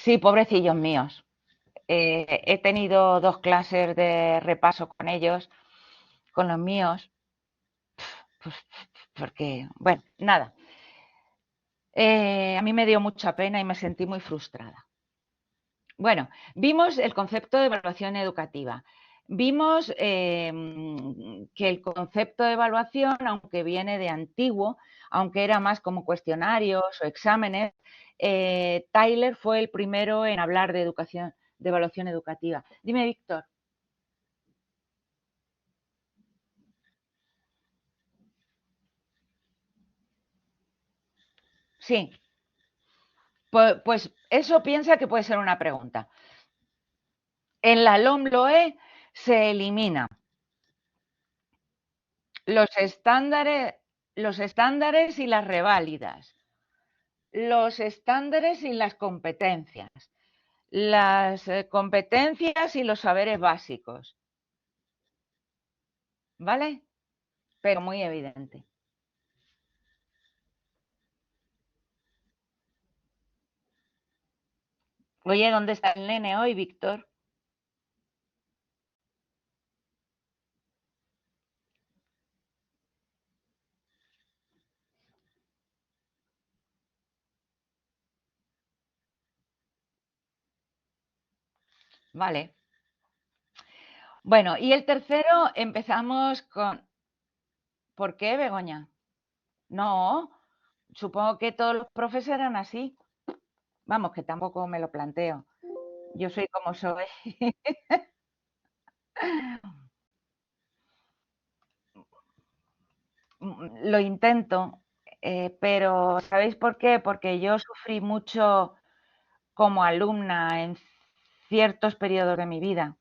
Sí, pobrecillos míos. He tenido 2 clases de repaso con ellos, con los míos, pues porque, bueno, nada. A mí me dio mucha pena y me sentí muy frustrada. Bueno, vimos el concepto de evaluación educativa. Vimos que el concepto de evaluación, aunque viene de antiguo, aunque era más como cuestionarios o exámenes, Tyler fue el primero en hablar de educación, de evaluación educativa. Dime, Víctor. Sí, pues eso piensa que puede ser una pregunta. En la LOMLOE se elimina los estándares, los estándares y las reválidas, los estándares y las competencias, las competencias y los saberes básicos, ¿vale? Pero muy evidente. Oye, ¿dónde está el nene hoy, Víctor? Vale. Bueno, y el tercero empezamos con... ¿Por qué, Begoña? No, supongo que todos los profes eran así. Vamos, que tampoco me lo planteo. Yo soy como soy. Lo intento, pero ¿sabéis por qué? Porque yo sufrí mucho como alumna en ciertos periodos de mi vida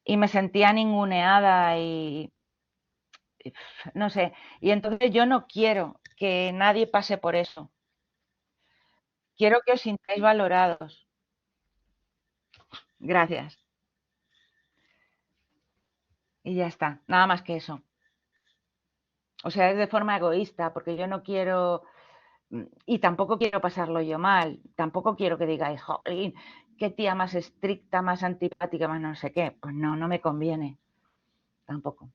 y me sentía ninguneada y no sé. Y entonces yo no quiero que nadie pase por eso. Quiero que os sintáis valorados. Gracias. Y ya está, nada más que eso. O sea, es de forma egoísta, porque yo no quiero, y tampoco quiero pasarlo yo mal, tampoco quiero que digáis, jolín, qué tía más estricta, más antipática, más no sé qué. Pues no, no me conviene, tampoco.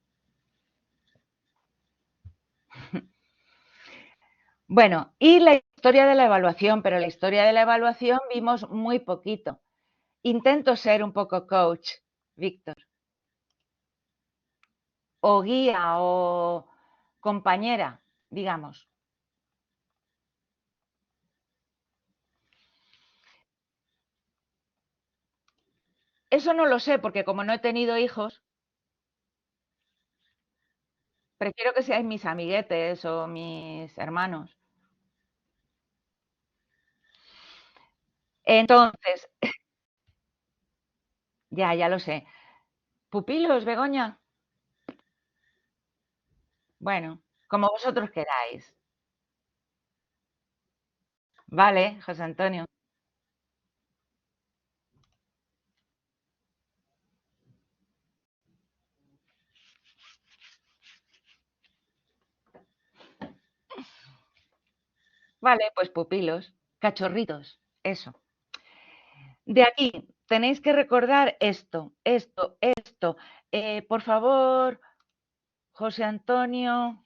Bueno, y la historia de la evaluación, pero la historia de la evaluación vimos muy poquito. Intento ser un poco coach, Víctor, o guía o compañera, digamos. Eso no lo sé, porque como no he tenido hijos, prefiero que seáis mis amiguetes o mis hermanos. Entonces, ya lo sé. ¿Pupilos, Begoña? Bueno, como vosotros queráis. Vale, José Antonio. Vale, pues pupilos, cachorritos, eso. De aquí tenéis que recordar esto. Por favor, José Antonio.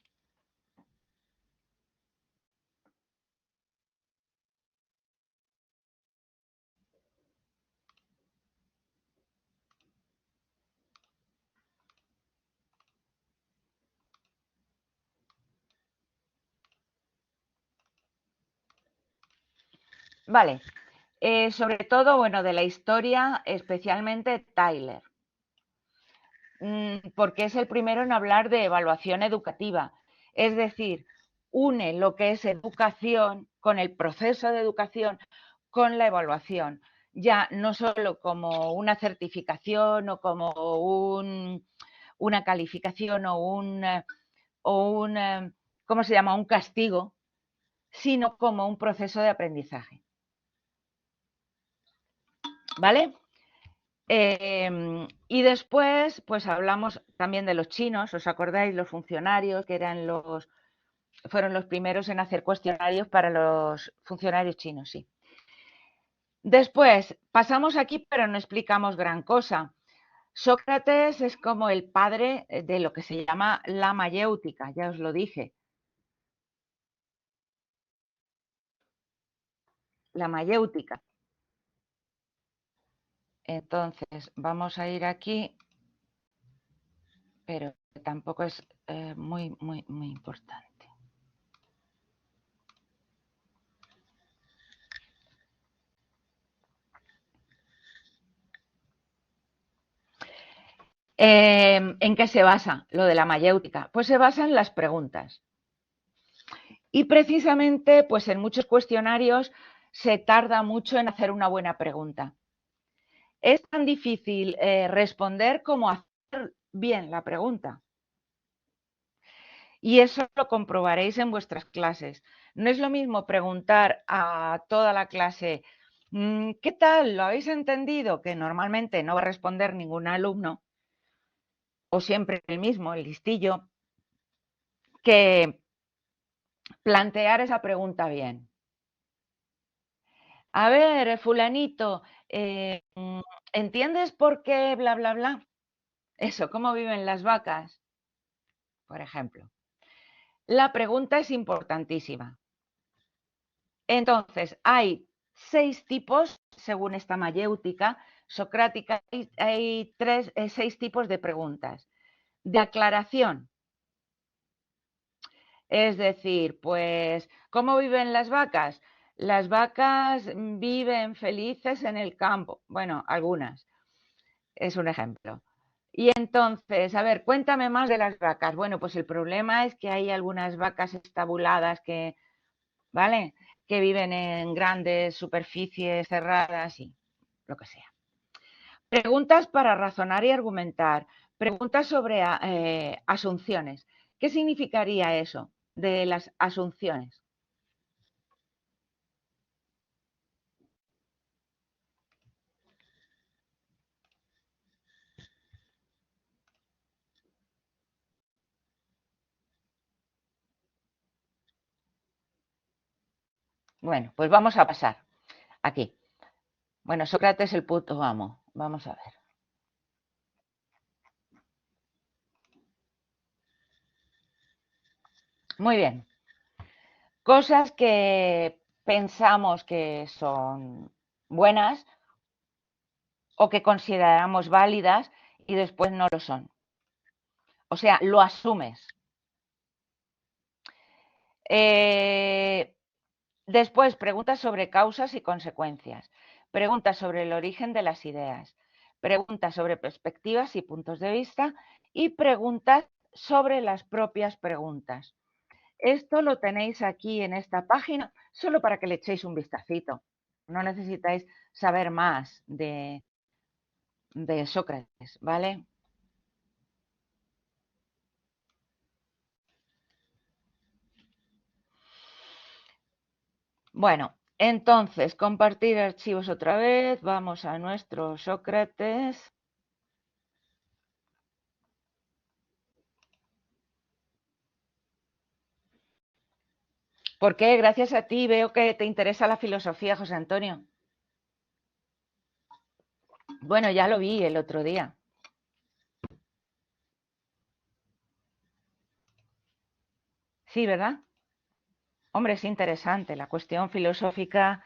Vale. Sobre todo, bueno, de la historia, especialmente Tyler, porque es el primero en hablar de evaluación educativa. Es decir, une lo que es educación con el proceso de educación, con la evaluación, ya no solo como una certificación o como una calificación o un ¿cómo se llama? Un castigo, sino como un proceso de aprendizaje. ¿Vale? Y después, pues hablamos también de los chinos, ¿os acordáis? Los funcionarios que fueron los primeros en hacer cuestionarios para los funcionarios chinos, sí. Después, pasamos aquí, pero no explicamos gran cosa. Sócrates es como el padre de lo que se llama la mayéutica, ya os lo dije. La mayéutica. Entonces, vamos a ir aquí, pero tampoco es muy importante. ¿En qué se basa lo de la mayéutica? Pues se basa en las preguntas. Y precisamente, pues en muchos cuestionarios se tarda mucho en hacer una buena pregunta. Es tan difícil responder como hacer bien la pregunta. Y eso lo comprobaréis en vuestras clases. No es lo mismo preguntar a toda la clase, ¿qué tal? ¿Lo habéis entendido? Que normalmente no va a responder ningún alumno, o siempre el mismo, el listillo, que plantear esa pregunta bien. A ver, fulanito, ¿entiendes por qué bla, bla, bla? Eso, ¿cómo viven las vacas? Por ejemplo. La pregunta es importantísima. Entonces, hay 6 tipos, según esta mayéutica socrática, hay 6 tipos de preguntas. De aclaración, es decir, pues, ¿cómo viven las vacas? Las vacas viven felices en el campo. Bueno, algunas, es un ejemplo. Y entonces, a ver, cuéntame más de las vacas. Bueno, pues el problema es que hay algunas vacas estabuladas que, ¿vale? Que viven en grandes superficies cerradas y lo que sea. Preguntas para razonar y argumentar. Preguntas sobre asunciones. ¿Qué significaría eso de las asunciones? Bueno, pues vamos a pasar aquí. Bueno, Sócrates el puto amo. Vamos a ver. Muy bien. Cosas que pensamos que son buenas o que consideramos válidas y después no lo son. O sea, lo asumes. Después, preguntas sobre causas y consecuencias. Preguntas sobre el origen de las ideas. Preguntas sobre perspectivas y puntos de vista. Y preguntas sobre las propias preguntas. Esto lo tenéis aquí en esta página solo para que le echéis un vistacito. No necesitáis saber más de Sócrates, ¿vale? Bueno, entonces, compartir archivos otra vez. Vamos a nuestro Sócrates. Porque gracias a ti veo que te interesa la filosofía, José Antonio. Bueno, ya lo vi el otro día. Sí, ¿verdad? Hombre, es interesante. La cuestión filosófica,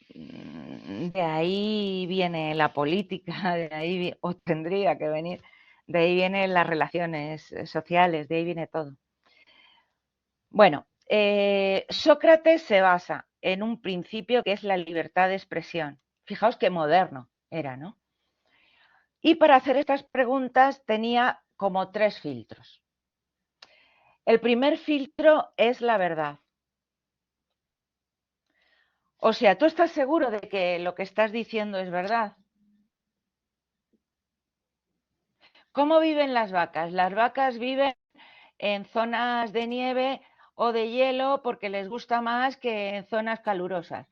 de ahí viene la política, de ahí o tendría que venir, de ahí vienen las relaciones sociales, de ahí viene todo. Bueno, Sócrates se basa en un principio que es la libertad de expresión. Fijaos qué moderno era, ¿no? Y para hacer estas preguntas tenía como 3 filtros. El primer filtro es la verdad. O sea, ¿tú estás seguro de que lo que estás diciendo es verdad? ¿Cómo viven las vacas? Las vacas viven en zonas de nieve o de hielo porque les gusta más que en zonas calurosas.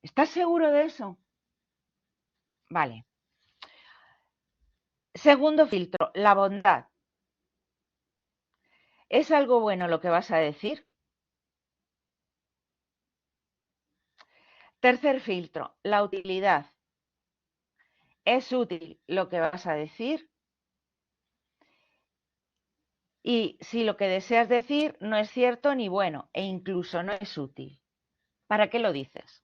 ¿Estás seguro de eso? Vale. Segundo filtro, la bondad. ¿Es algo bueno lo que vas a decir? Tercer filtro, la utilidad. ¿Es útil lo que vas a decir? Y si lo que deseas decir no es cierto ni bueno e incluso no es útil, ¿para qué lo dices?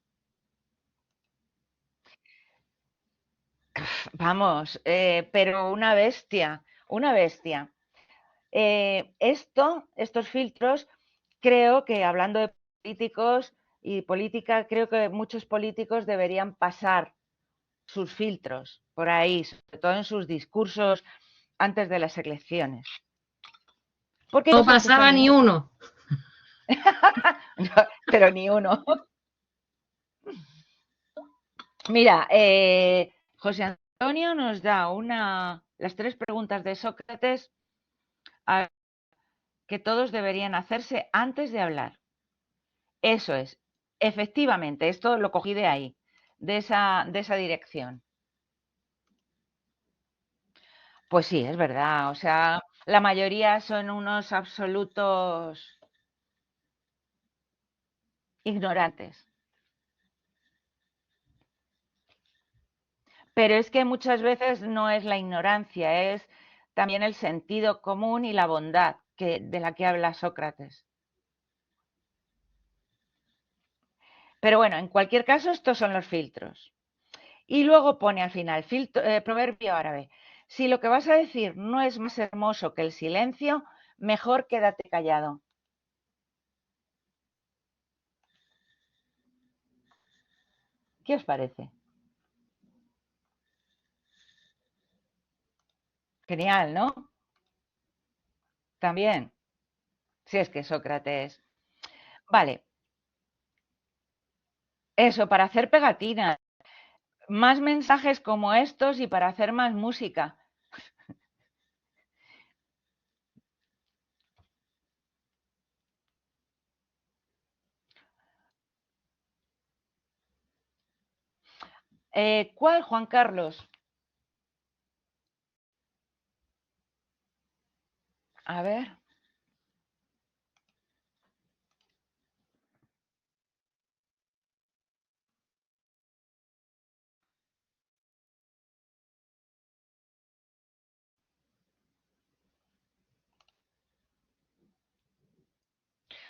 Vamos, pero una bestia, una bestia. Estos filtros, creo que hablando de políticos y política, creo que muchos políticos deberían pasar sus filtros por ahí, sobre todo en sus discursos antes de las elecciones. Porque No ellos los pasaba están ni viendo. uno. Pero ni uno. Mira, José Antonio nos da las 3 preguntas de Sócrates que todos deberían hacerse antes de hablar. Eso es, efectivamente, esto lo cogí de ahí, de esa dirección. Pues sí, es verdad, o sea, la mayoría son unos absolutos ignorantes. Pero es que muchas veces no es la ignorancia, es también el sentido común y la bondad de la que habla Sócrates. Pero bueno, en cualquier caso, estos son los filtros. Y luego pone al final, proverbio árabe, si lo que vas a decir no es más hermoso que el silencio, mejor quédate callado. ¿Qué os parece? Genial, ¿no? También, si es que Sócrates. Vale, eso, para hacer pegatinas, más mensajes como estos y para hacer más música. ¿Cuál, Juan Carlos? A ver.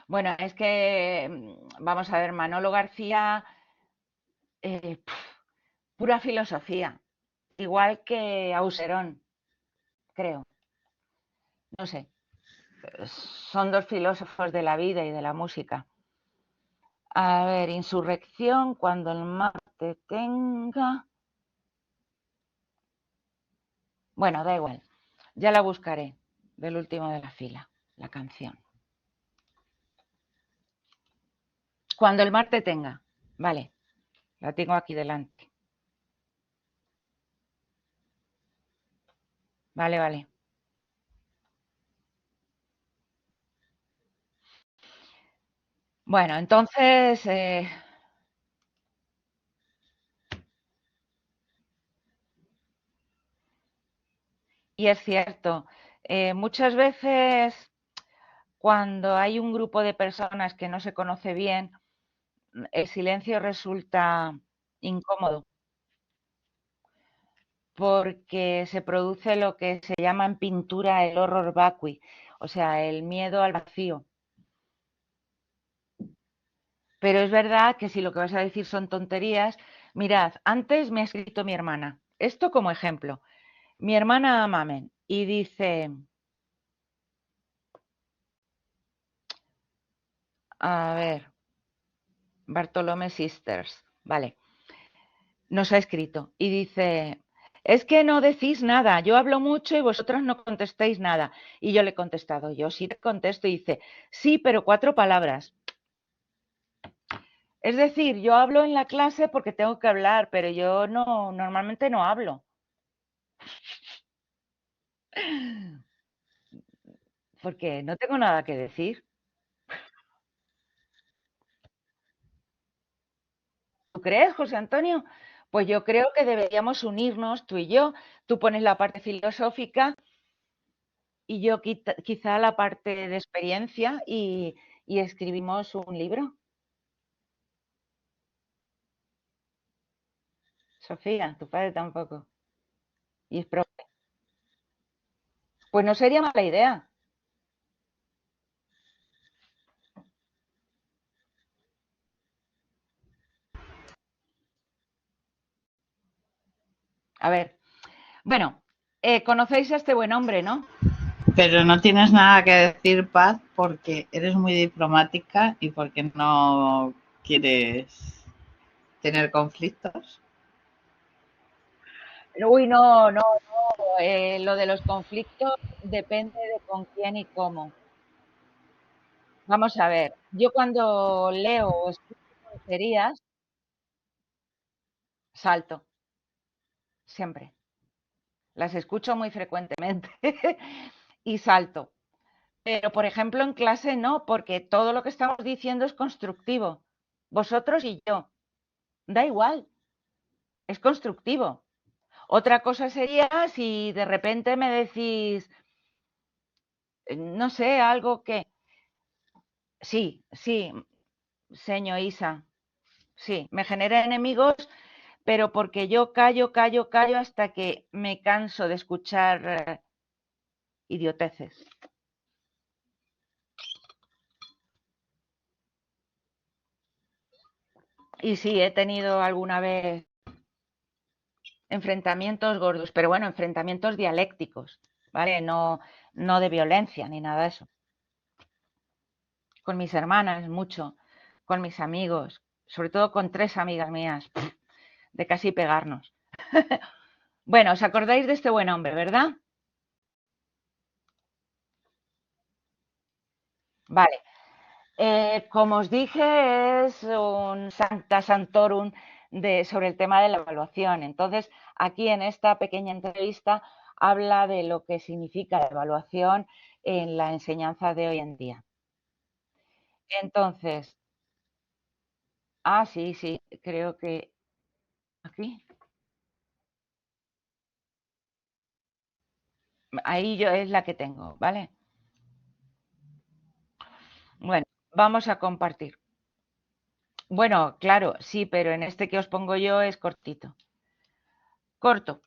Bueno, es que, vamos a ver, Manolo García, pura filosofía, igual que Auserón, creo. No sé, son dos filósofos de la vida y de la música. A ver, insurrección, cuando el Marte tenga. Bueno, da igual, ya la buscaré, del último de la fila, la canción. Cuando el Marte tenga. Vale, la tengo aquí delante. Vale, vale. Bueno, entonces, y es cierto, muchas veces cuando hay un grupo de personas que no se conoce bien, el silencio resulta incómodo porque se produce lo que se llama en pintura el horror vacui, o sea, el miedo al vacío. Pero es verdad que si lo que vas a decir son tonterías, mirad, antes me ha escrito mi hermana, esto como ejemplo, mi hermana Mamen, y dice, a ver, Bartolomé Sisters, vale, nos ha escrito y dice, es que no decís nada, yo hablo mucho y vosotros no contestáis nada. Y yo le he contestado, yo sí te contesto y dice, sí, pero 4 palabras. Es decir, yo hablo en la clase porque tengo que hablar, pero yo no, normalmente no hablo, porque no tengo nada que decir. ¿Tú crees, José Antonio? Pues yo creo que deberíamos unirnos tú y yo. Tú pones la parte filosófica y yo quizá la parte de experiencia y escribimos un libro. Sofía, tu padre tampoco. Y es profe. Pues no sería mala idea. A ver, bueno, conocéis a este buen hombre, ¿no? Pero no tienes nada que decir, Paz, porque eres muy diplomática y porque no quieres tener conflictos. Uy, no, no, no. Lo de los conflictos depende de con quién y cómo. Vamos a ver, yo cuando leo o escucho tonterías, salto, siempre. Las escucho muy frecuentemente y salto. Pero, por ejemplo, en clase no, porque todo lo que estamos diciendo es constructivo. Vosotros y yo. Da igual, es constructivo. Otra cosa sería si de repente me decís, no sé, algo que... Sí, sí, señor Isa, sí, me genera enemigos, pero porque yo callo, callo, callo hasta que me canso de escuchar idioteces. Y sí, he tenido alguna vez enfrentamientos gordos, pero bueno, enfrentamientos dialécticos, ¿vale? No, no de violencia ni nada de eso. Con mis hermanas, mucho, con mis amigos, sobre todo con 3 amigas mías, de casi pegarnos. Bueno, ¿os acordáis de este buen hombre, verdad? Vale. Como os dije, es un Sancta Santorum sobre el tema de la evaluación. Entonces, aquí en esta pequeña entrevista habla de lo que significa la evaluación en la enseñanza de hoy en día. Entonces, sí, sí, creo que aquí, ahí yo es la que tengo, ¿vale? Bueno, vamos a compartir. Bueno, claro, sí, pero en este que os pongo yo es cortito. Corto.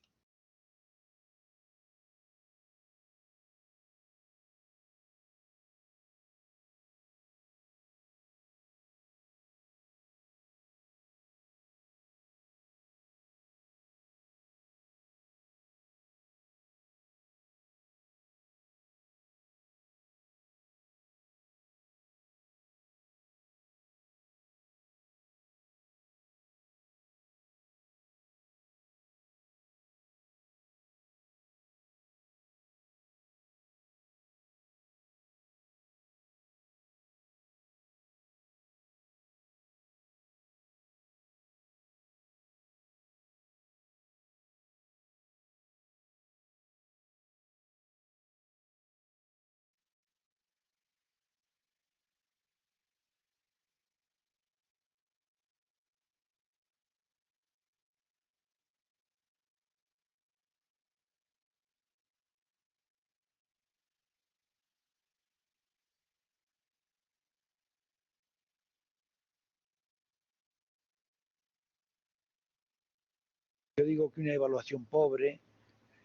Yo digo que una evaluación pobre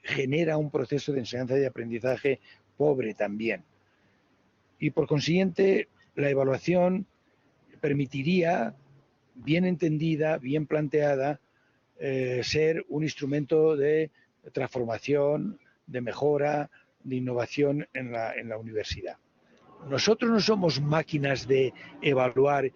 genera un proceso de enseñanza y aprendizaje pobre también. Y por consiguiente, la evaluación permitiría, bien entendida, bien planteada, ser un instrumento de transformación, de mejora, de innovación en la universidad. Nosotros no somos máquinas de evaluar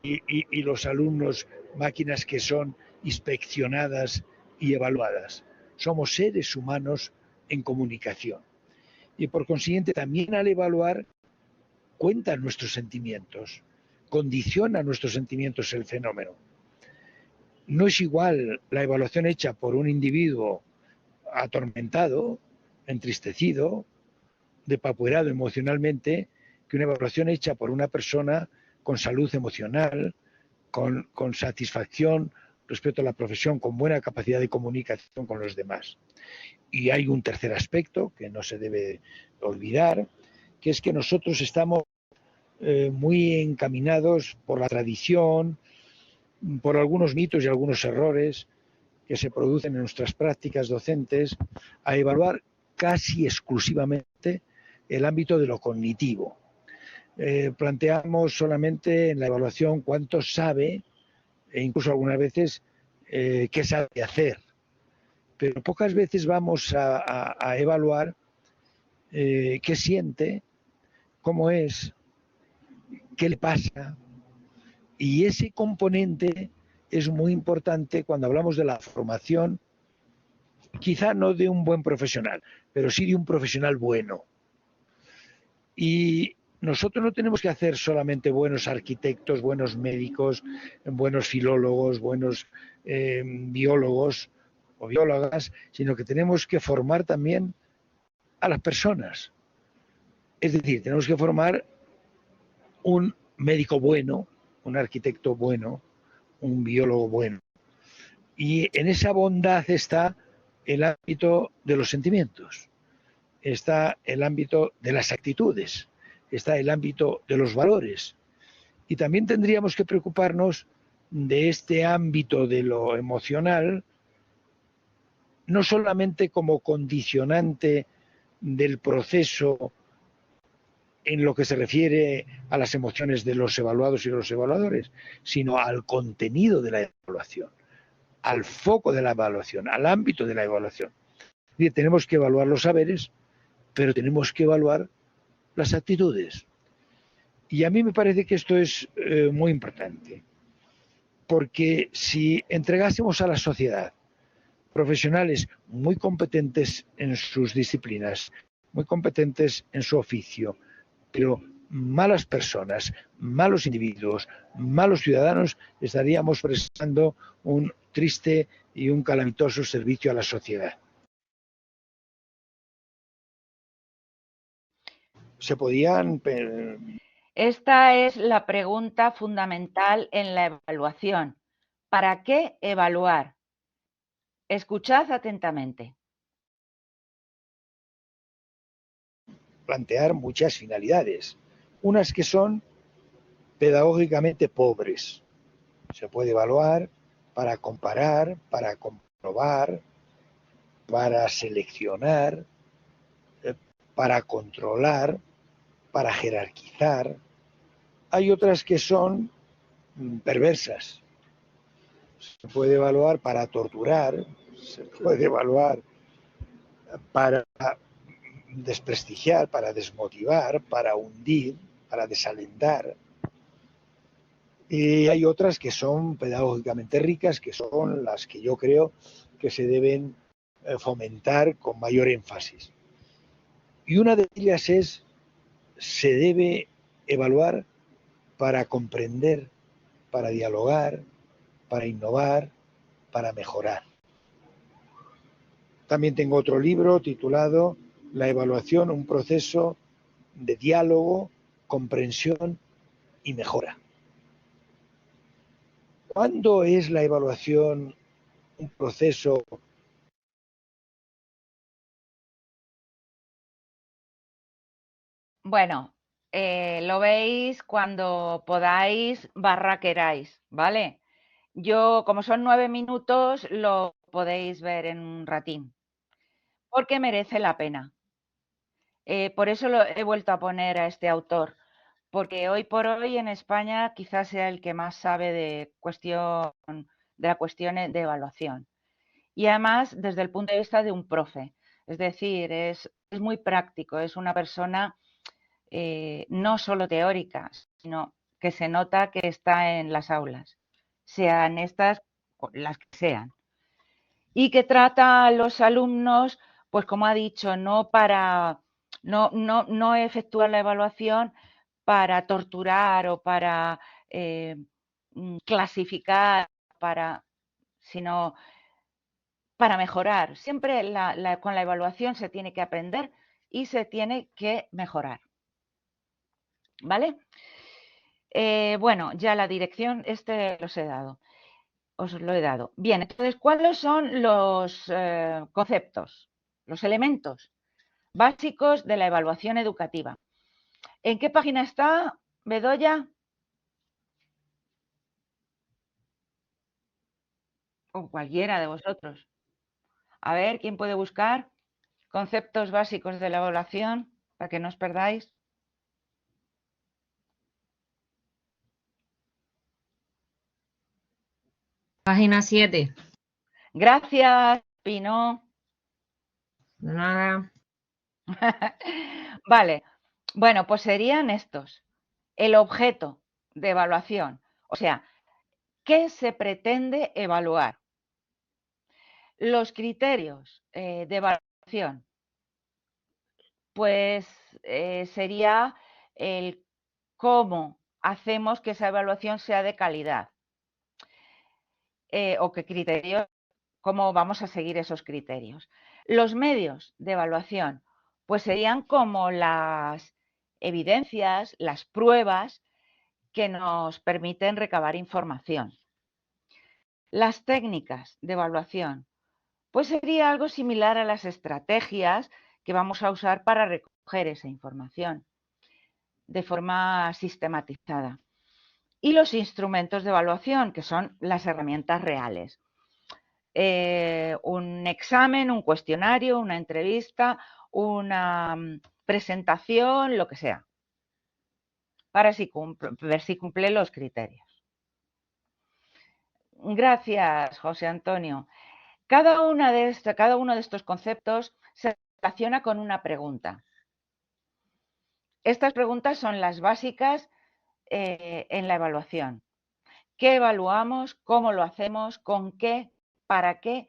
y los alumnos máquinas que son inspeccionadas y evaluadas. Somos seres humanos en comunicación. Y por consiguiente, también al evaluar, cuentan nuestros sentimientos, condiciona nuestros sentimientos el fenómeno. No es igual la evaluación hecha por un individuo atormentado, entristecido, depapuerado emocionalmente, que una evaluación hecha por una persona con salud emocional, con satisfacción respecto a la profesión, con buena capacidad de comunicación con los demás. Y hay un tercer aspecto que no se debe olvidar, que es que nosotros estamos muy encaminados por la tradición, por algunos mitos y algunos errores, que se producen en nuestras prácticas docentes a evaluar casi exclusivamente el ámbito de lo cognitivo. Planteamos solamente en la evaluación cuánto sabe e incluso algunas veces qué sabe hacer. Pero pocas veces vamos a evaluar qué siente, cómo es, qué le pasa. Y ese componente es muy importante cuando hablamos de la formación, quizá no de un buen profesional, pero sí de un profesional bueno. Y nosotros no tenemos que hacer solamente buenos arquitectos, buenos médicos, buenos filólogos, buenos biólogos o biólogas, sino que tenemos que formar también a las personas. Es decir, tenemos que formar un médico bueno, un arquitecto bueno, un biólogo bueno. Y en esa bondad está el ámbito de los sentimientos, está el ámbito de las actitudes, está el ámbito de los valores. Y también tendríamos que preocuparnos de este ámbito de lo emocional, no solamente como condicionante del proceso en lo que se refiere a las emociones de los evaluados y los evaluadores, sino al contenido de la evaluación, al foco de la evaluación, al ámbito de la evaluación. Es decir, tenemos que evaluar los saberes, pero tenemos que evaluar las actitudes. Y a mí me parece que esto es muy importante, porque si entregásemos a la sociedad profesionales muy competentes en sus disciplinas, muy competentes en su oficio, pero malas personas, malos individuos, malos ciudadanos, estaríamos prestando un triste y un calamitoso servicio a la sociedad. Se podían... Esta es la pregunta fundamental en la evaluación. ¿Para qué evaluar? Escuchad atentamente. Plantear muchas finalidades, unas que son pedagógicamente pobres. Se puede evaluar para comparar, para comprobar, para seleccionar, para controlar, para jerarquizar. Hay otras que son perversas. Se puede evaluar para torturar, se puede evaluar para desprestigiar, para desmotivar, para hundir, para desalentar. Y hay otras que son pedagógicamente ricas, que son las que yo creo que se deben fomentar con mayor énfasis. Y una de ellas es, se debe evaluar para comprender, para dialogar, para innovar, para mejorar. También tengo otro libro titulado La evaluación, un proceso de diálogo, comprensión y mejora. ¿Cuándo es la evaluación un proceso? Bueno, lo veis cuando podáis / queráis, ¿vale? Yo, como son 9 minutos, lo podéis ver en un ratín, porque merece la pena. Por eso lo he vuelto a poner a este autor, porque hoy por hoy en España quizás sea el que más sabe de la cuestión de evaluación. Y además desde el punto de vista de un profe, es decir, es muy práctico, es una persona no solo teórica, sino que se nota que está en las aulas, sean estas las que sean, y que trata a los alumnos, pues como ha dicho, no efectuar la evaluación para torturar o para clasificar, sino para mejorar. Siempre con la evaluación se tiene que aprender y se tiene que mejorar. ¿Vale? Bueno, ya la dirección, los he dado. Os lo he dado. Bien, entonces, ¿cuáles son los conceptos, los elementos básicos de la evaluación educativa? ¿En qué página está, Bedoya? o cualquiera de vosotros. A ver, ¿quién puede buscar conceptos básicos de la evaluación para que no os perdáis? Página 7. Gracias, Pino. De nada. Vale, bueno, pues serían estos. El objeto de evaluación, o sea, ¿qué se pretende evaluar? Los criterios de evaluación, pues sería el cómo hacemos que esa evaluación sea de calidad o qué criterios, cómo vamos a seguir esos criterios. Los medios de evaluación, pues serían como las evidencias, las pruebas que nos permiten recabar información. Las técnicas de evaluación, pues sería algo similar a las estrategias que vamos a usar para recoger esa información de forma sistematizada. Y los instrumentos de evaluación, que son las herramientas reales. Un examen, un cuestionario, una entrevista, una presentación, lo que sea, para ver si cumple los criterios. Gracias, José Antonio. Cada uno de estos conceptos se relaciona con una pregunta. Estas preguntas son las básicas en la evaluación. ¿Qué evaluamos? ¿Cómo lo hacemos? ¿Con qué? ¿Para qué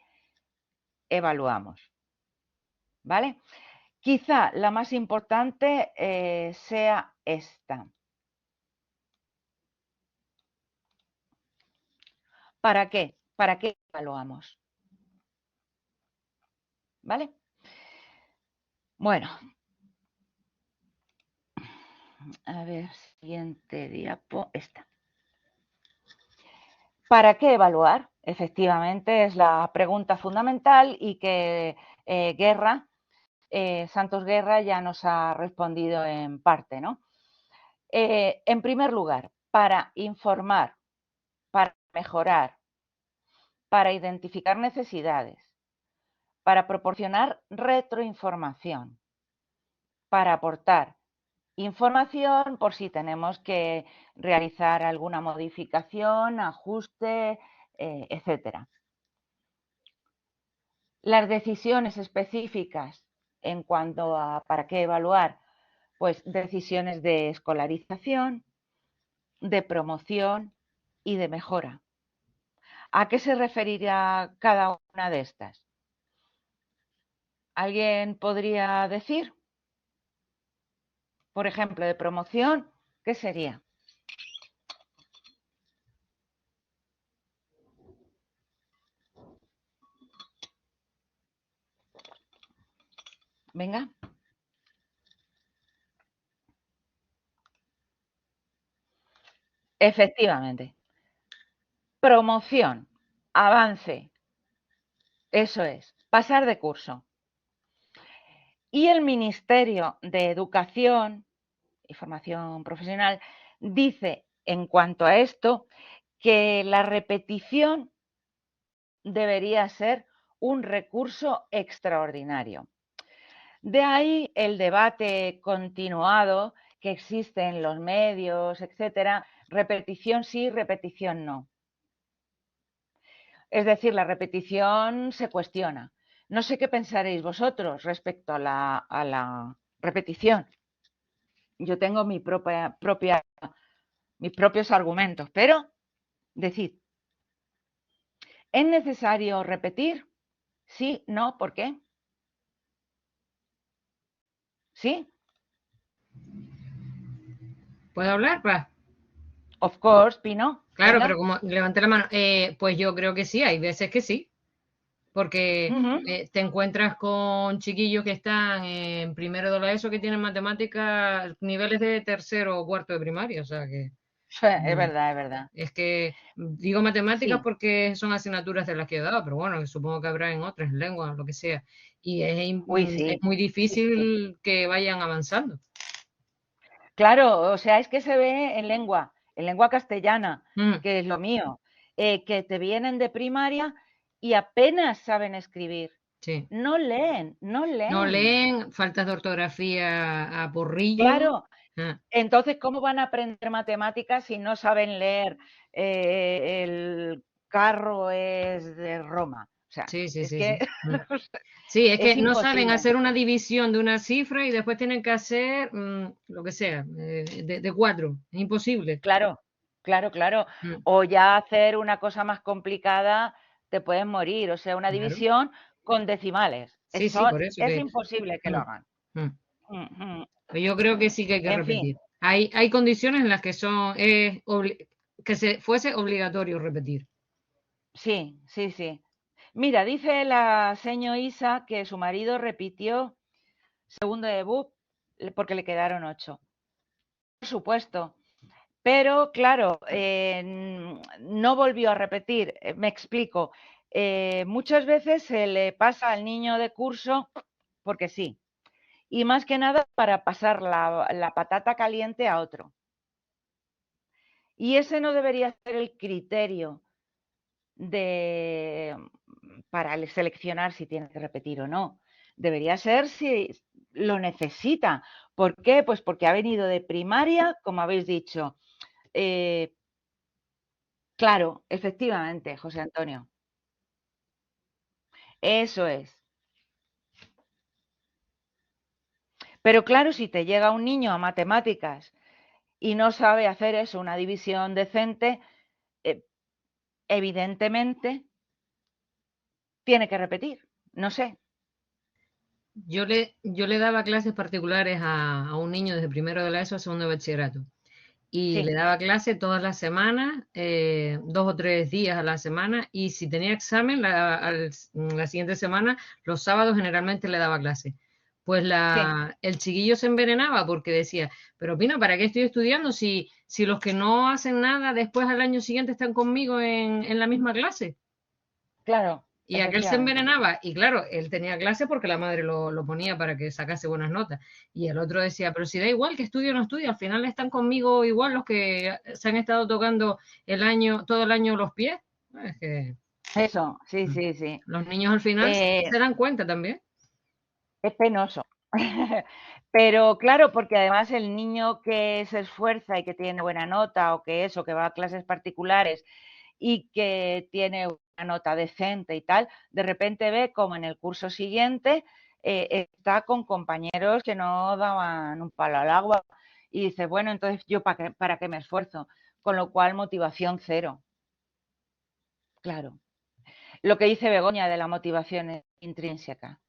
evaluamos? ¿Vale? Quizá la más importante sea esta. ¿Para qué? ¿Para qué evaluamos? ¿Vale? Bueno, a ver, siguiente diapo, esta. ¿Para qué evaluar? Efectivamente, es la pregunta fundamental y que Santos Guerra ya nos ha respondido en parte, ¿no? En primer lugar, para informar, para mejorar, para identificar necesidades, para proporcionar retroinformación, para aportar información por si tenemos que realizar alguna modificación, ajuste, etcétera. Las decisiones específicas en cuanto a para qué evaluar, pues decisiones de escolarización, de promoción y de mejora. ¿A qué se referirá cada una de estas? ¿Alguien podría decir? Por ejemplo, de promoción, ¿qué sería? Venga. Efectivamente. Promoción, avance. Eso es, pasar de curso. Y el Ministerio de Educación y Formación Profesional dice en cuanto a esto que la repetición debería ser un recurso extraordinario. De ahí el debate continuado que existe en los medios, etcétera, repetición sí, repetición no. Es decir, la repetición se cuestiona. No sé qué pensaréis vosotros respecto a la repetición. Yo tengo mis propios argumentos, pero decid, ¿es necesario repetir? Sí, no, ¿por qué? ¿Sí? ¿Puedo hablar, Pa? Of course, Pino. Claro, Venga. pero como levanté la mano, pues yo creo que sí, hay veces que sí, porque te encuentras con chiquillos que están en primero de la ESO que tienen matemáticas, niveles de tercero o cuarto de primaria, o sea que... Es verdad, es verdad. Es que digo matemáticas Sí. porque son asignaturas de las que he dado, pero bueno, supongo que habrá en otras lenguas, lo que sea. Y es Sí. muy difícil que vayan avanzando. Claro, o sea, es que se ve en lengua castellana, Mm. que es lo mío, que te vienen de primaria y apenas saben escribir. Sí. No leen, no leen. No leen, faltas de ortografía a porrillo. Claro. Ah, Entonces, ¿cómo van a aprender matemáticas si no saben leer el carro es de Roma? O sea, sí, sí, es sí, que sí. Sí, es que es no saben imposible. hacer una división de una cifra y después tienen que hacer lo que sea, de 4. Es imposible. Claro, claro, claro. Mm, O ya hacer una cosa más complicada, te puedes morir. O sea, una claro. división con decimales. Sí, sí, por eso Es que. imposible que lo mm, hagan. mm. Ujú. Pero yo creo que sí que hay que En fin, repetir. Hay condiciones en las que que se fuese obligatorio repetir. sí, sí, sí. Mira, dice la seño Isa que su marido repitió segundo debut porque le quedaron 8. Por supuesto. Pero, claro, no volvió a repetir. Me explico. Muchas veces se le pasa al niño de curso porque sí. Y más que nada para pasar la patata caliente a otro. Y ese no debería ser el criterio para seleccionar si tiene que repetir o no. Debería ser si lo necesita. ¿Por qué? Pues porque ha venido de primaria, como habéis dicho. Claro, efectivamente, José Antonio. Eso es. Pero claro, si te llega un niño a matemáticas y no sabe hacer eso, una división decente, evidentemente tiene que repetir. No sé. Yo le daba clases particulares a un niño desde primero de la ESO a segundo de bachillerato. Y le Sí, daba clase todas las semanas, 2 o 3 días a la semana, y si tenía examen la siguiente semana, los sábados generalmente le daba clase. Pues sí, el chiquillo se envenenaba porque decía, pero Pina, ¿para qué estoy estudiando si los que no hacen nada después al año siguiente están conmigo en la misma clase? claro, Y aquel se efectivamente. envenenaba, y claro, él tenía clase porque la madre lo ponía para que sacase buenas notas. Y el otro decía, pero si da igual que estudie o no estudie, al final están conmigo igual los que se han estado tocando todo el año los pies. Es que Eso, sí, mm, sí, sí. los niños al final se dan cuenta también. Es penoso. Pero claro, porque además el niño que se esfuerza y que tiene buena nota o que eso, que va a clases particulares y que tiene una nota decente y tal, de repente ve como en el curso siguiente está con compañeros que no daban un palo al agua y dice, bueno, entonces yo para qué me esfuerzo, con lo cual motivación cero. Claro. Lo que dice Begoña de la motivación intrínseca.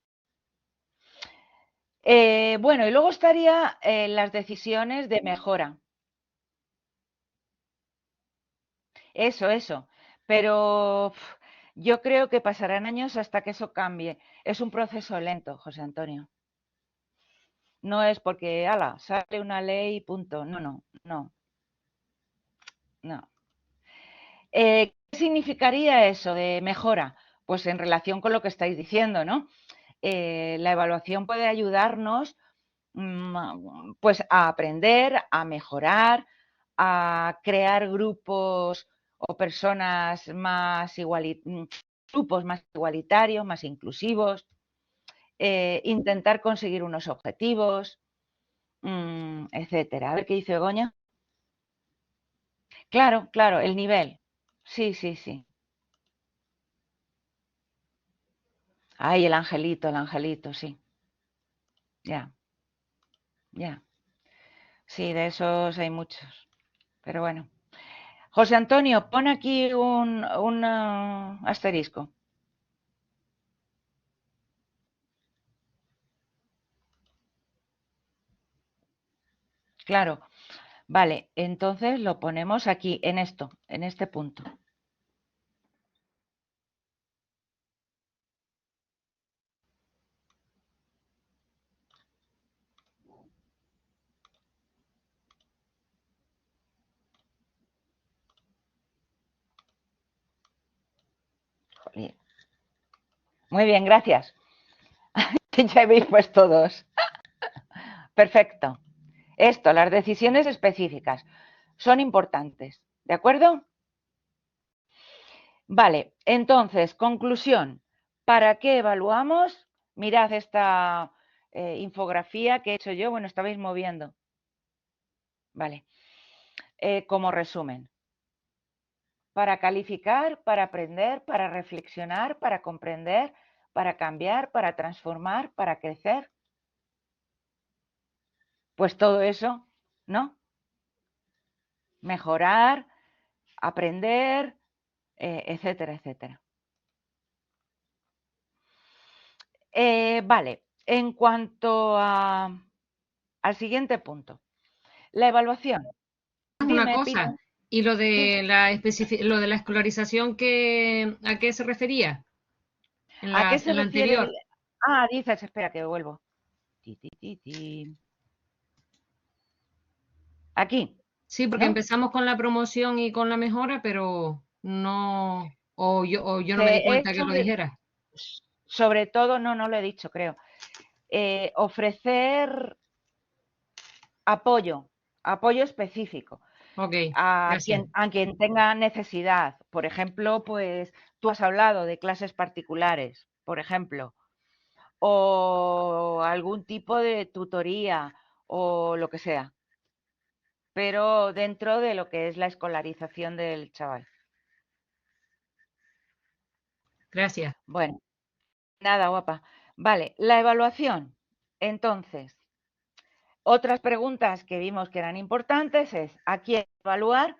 Bueno, y luego estaría las decisiones de mejora. Eso. Pero yo creo que pasarán años hasta que eso cambie. Es un proceso lento, José Antonio. No es porque, ala, sale una ley y punto. No. ¿Qué significaría eso de mejora? Pues en relación con lo que estáis diciendo, ¿no? La evaluación puede ayudarnos pues a aprender, a mejorar, a crear grupos o personas grupos más igualitarios, más inclusivos, intentar conseguir unos objetivos, etcétera. A ver qué dice Begoña. Claro, el nivel. Sí. Ay, el angelito, sí. Ya. Sí, de esos hay muchos. Pero bueno. José Antonio, pon aquí un asterisco. Claro, vale, entonces lo ponemos aquí, en este punto. Jolín. Muy bien, gracias. Ya habéis puesto dos. Perfecto. Las decisiones específicas son importantes, ¿de acuerdo? Vale, entonces, conclusión. ¿Para qué evaluamos? Mirad esta infografía que he hecho yo. Bueno, estabais moviendo. Vale. Como resumen. Para calificar, para aprender, para reflexionar, para comprender, para cambiar, para transformar, para crecer. Pues todo eso, ¿no? Mejorar, aprender, etcétera, etcétera. Vale, en cuanto al siguiente punto, la evaluación. Una Dime, cosa, Pilar. y lo Sí. de lo de la escolarización, ¿a qué se refería ¿A qué se en la refiere? anterior? Dices, espera que vuelvo. Aquí, Sí, porque ¿no? empezamos con la promoción y con la mejora, pero no, o yo no me di Que cuenta es que lo dijera. sobre todo, no lo he dicho, creo. Ofrecer apoyo específico Ok, a gracias. quien tenga necesidad. Por ejemplo, pues tú has hablado de clases particulares, por ejemplo, o algún tipo de tutoría o lo que sea, pero dentro de lo que es la escolarización del chaval. Gracias. Bueno, nada, guapa. Vale, la evaluación. Entonces, otras preguntas que vimos que eran importantes es ¿a quién evaluar,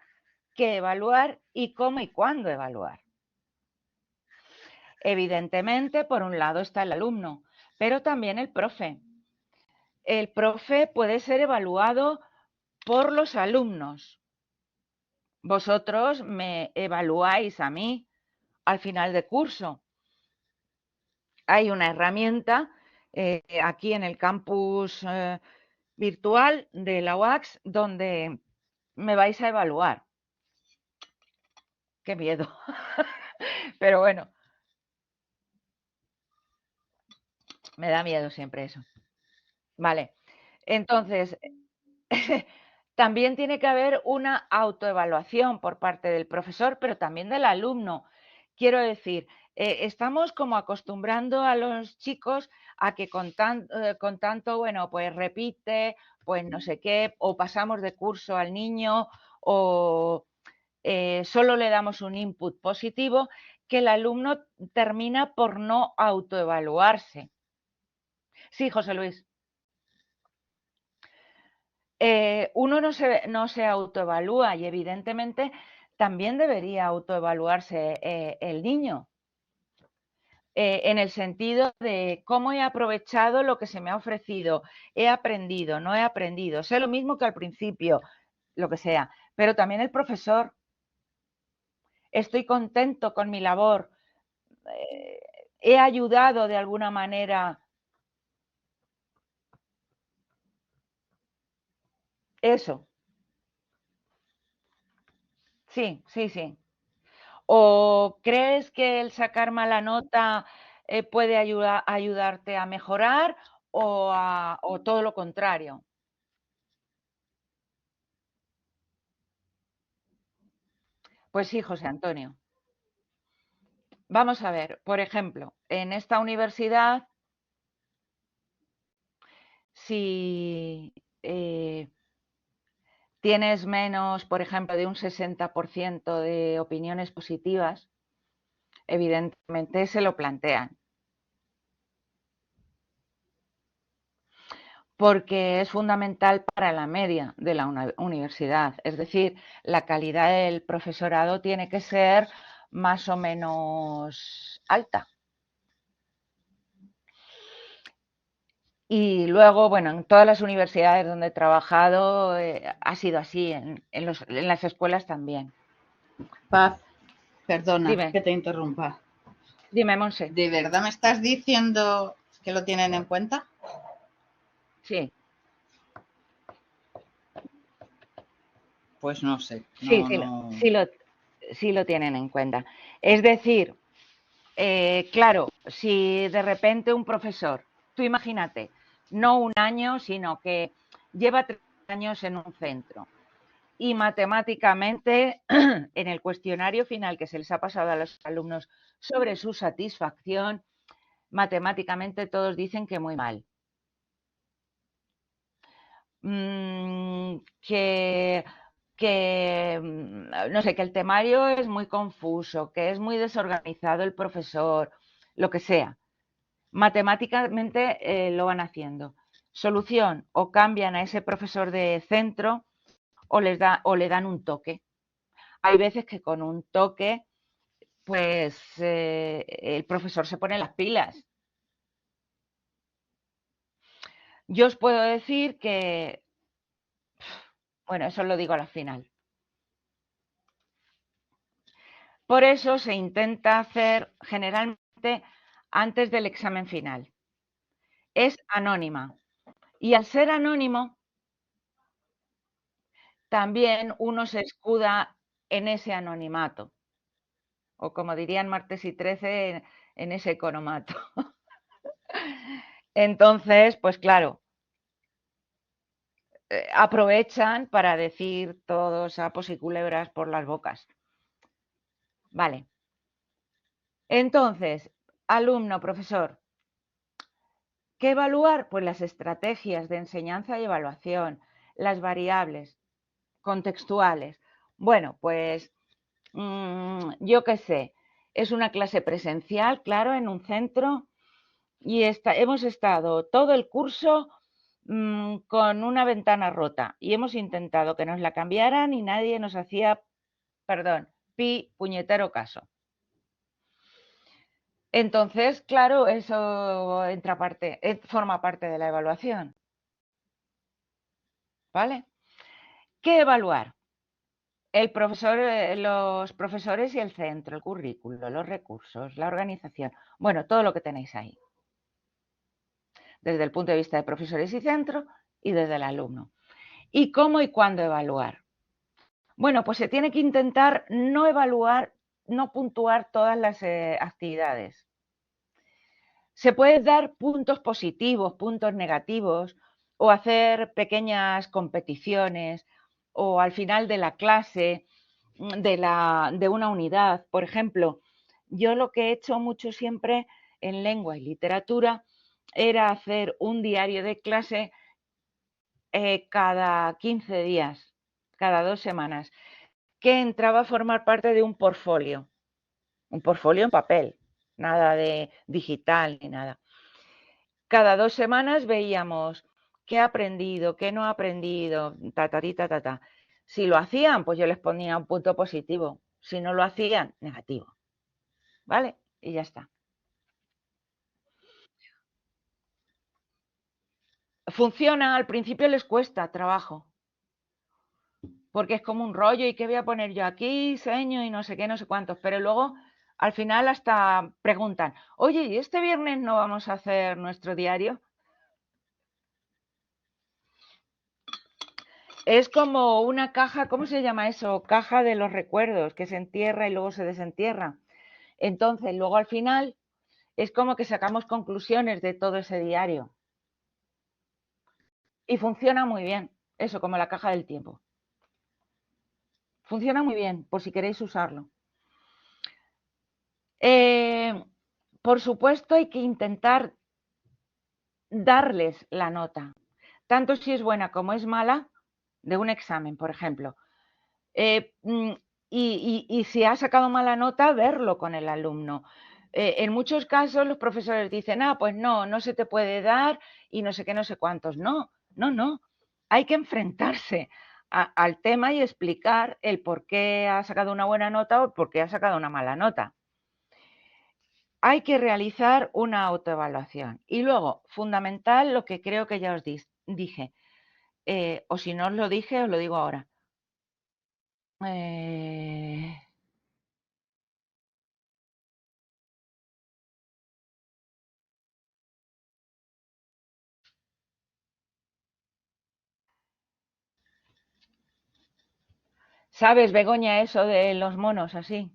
qué evaluar y cómo y cuándo evaluar? Evidentemente, por un lado está el alumno, pero también el profe. El profe puede ser evaluado por los alumnos. Vosotros me evaluáis a mí al final de curso. Hay una herramienta aquí en el campus virtual de la UACS donde me vais a evaluar. Qué miedo. Pero bueno, me da miedo siempre eso. Vale, entonces, también tiene que haber una autoevaluación por parte del profesor, pero también del alumno. Quiero decir, estamos como acostumbrando a los chicos a que con tanto, bueno, pues repite, pues no sé qué, o pasamos de curso al niño, o solo le damos un input positivo, que el alumno termina por no autoevaluarse. Sí, José Luis. Uno no se autoevalúa y evidentemente también debería autoevaluarse el niño, en el sentido de cómo he aprovechado lo que se me ha ofrecido, he aprendido, no he aprendido, sé lo mismo que al principio, lo que sea, pero también el profesor, estoy contento con mi labor, he ayudado de alguna manera, eso, sí, sí, sí. ¿O crees que el sacar mala nota puede ayudarte a mejorar o todo lo contrario? Pues sí, José Antonio. Vamos a ver, por ejemplo, en esta universidad, si tienes menos, por ejemplo, de un 60% de opiniones positivas, evidentemente se lo plantean. Porque es fundamental para la media de la universidad. Es decir, la calidad del profesorado tiene que ser más o menos alta. Y luego, bueno, en todas las universidades donde he trabajado ha sido así, en las escuelas también. Paz, perdona Dime, que te interrumpa. dime, Monse. ¿De verdad me estás diciendo que lo tienen en cuenta? Sí, Pues no sé. sí, sí lo tienen en cuenta. Es decir, claro, si de repente un profesor, tú imagínate, no un año, sino que lleva 3 años en un centro y matemáticamente en el cuestionario final que se les ha pasado a los alumnos sobre su satisfacción, matemáticamente todos dicen que muy mal. No sé, que el temario es muy confuso, que es muy desorganizado el profesor, lo que sea. Matemáticamente lo van haciendo. Solución, o cambian a ese profesor de centro o le dan un toque. Hay veces que con un toque, pues el profesor se pone las pilas. Yo os puedo decir que, bueno, eso lo digo a la final. Por eso se intenta hacer generalmente antes del examen final. Es anónima. Y al ser anónimo, también uno se escuda en ese anonimato. O como dirían martes y 13, en ese economato. Entonces, pues claro, aprovechan para decir todos sapos y culebras por las bocas. Vale. Entonces, alumno, profesor, ¿qué evaluar? Pues las estrategias de enseñanza y evaluación, las variables contextuales. Bueno, pues yo qué sé, es una clase presencial, claro, en un centro y hemos estado todo el curso con una ventana rota y hemos intentado que nos la cambiaran y nadie nos hacía, perdón, puñetero caso. Entonces, claro, eso forma parte de la evaluación. ¿Vale? ¿Qué evaluar? El profesor, los profesores y el centro, el currículo, los recursos, la organización. Bueno, todo lo que tenéis ahí. Desde el punto de vista de profesores y centro y desde el alumno. ¿Y cómo y cuándo evaluar? Bueno, pues se tiene que intentar no evaluar, no puntuar todas las actividades. Se pueden dar puntos positivos, puntos negativos, o hacer pequeñas competiciones, o al final de la clase, de una unidad. Por ejemplo, yo lo que he hecho mucho siempre en lengua y literatura era hacer un diario de clase cada 15 días, cada 2 semanas, que entraba a formar parte de un portfolio en papel, nada de digital ni nada. Cada 2 semanas veíamos qué ha aprendido, qué no ha aprendido, ta. Si lo hacían, pues yo les ponía un punto positivo. Si no lo hacían, negativo. ¿Vale? Y ya está. Funciona, al principio les cuesta trabajo. Porque es como un rollo y qué voy a poner yo aquí, diseño y no sé qué, no sé cuántos. Pero luego, al final, hasta preguntan, oye, ¿y este viernes no vamos a hacer nuestro diario? Es como una caja, ¿cómo se llama eso? Caja de los recuerdos, que se entierra y luego se desentierra. Entonces, luego al final es como que sacamos conclusiones de todo ese diario. Y funciona muy bien, eso como la caja del tiempo. Funciona muy bien, por si queréis usarlo. Por supuesto, hay que intentar darles la nota, tanto si es buena como es mala, de un examen, por ejemplo. Y si ha sacado mala nota, verlo con el alumno. En muchos casos los profesores dicen, pues no se te puede dar y no sé qué, no sé cuántos. No. Hay que enfrentarse al tema y explicar el por qué ha sacado una buena nota o por qué ha sacado una mala nota. Hay que realizar una autoevaluación. Y luego, fundamental, lo que creo que ya os dije, o si no os lo dije, os lo digo ahora. ¿Sabes, Begoña, eso de los monos así?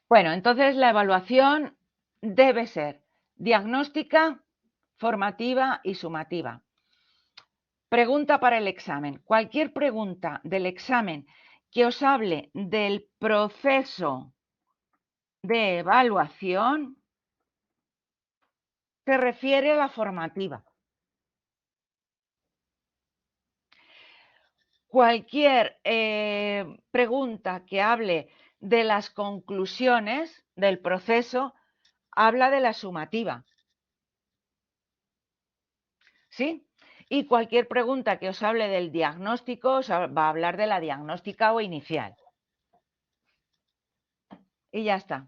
Bueno, entonces la evaluación debe ser diagnóstica, formativa y sumativa. Pregunta para el examen. Cualquier pregunta del examen que os hable del proceso de evaluación se refiere a la formativa. Cualquier pregunta que hable de las conclusiones del proceso habla de la sumativa. ¿Sí? Y cualquier pregunta que os hable del diagnóstico os va a hablar de la diagnóstica o inicial. Y ya está.